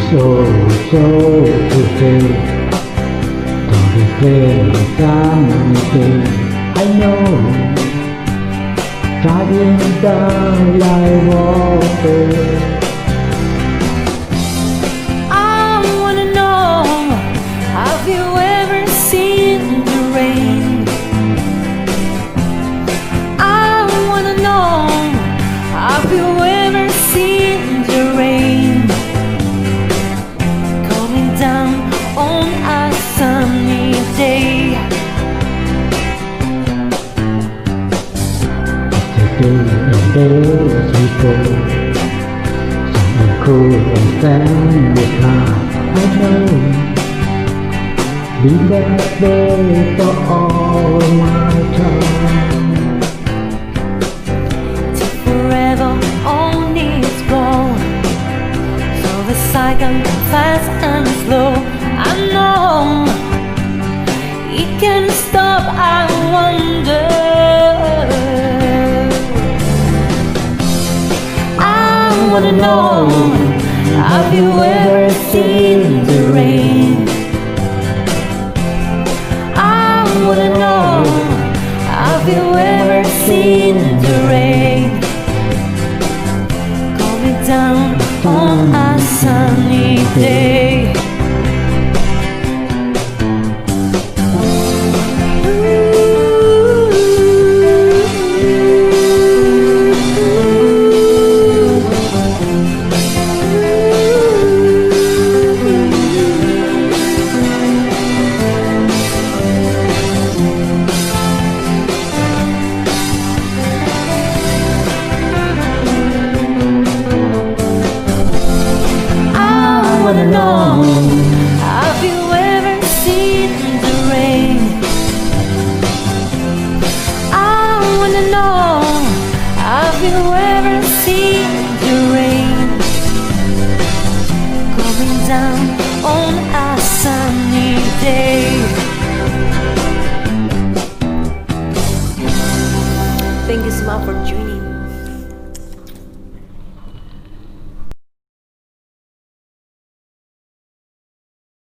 So today, don't be afraid of something. I know, driving down like water. I wanna know, have you ever seen the rain? I wanna know, have you ever seen the rain? Down on a sunny day. Today and days we go, something cool and fun with heart. I know, be that day for all my time. Till forever on its floor, so the cycle fast and slow. I know it can stop. I wonder. I wanna know, have you ever seen the rain? I wanna know, have you ever seen the rain? Coming down on a sunny day.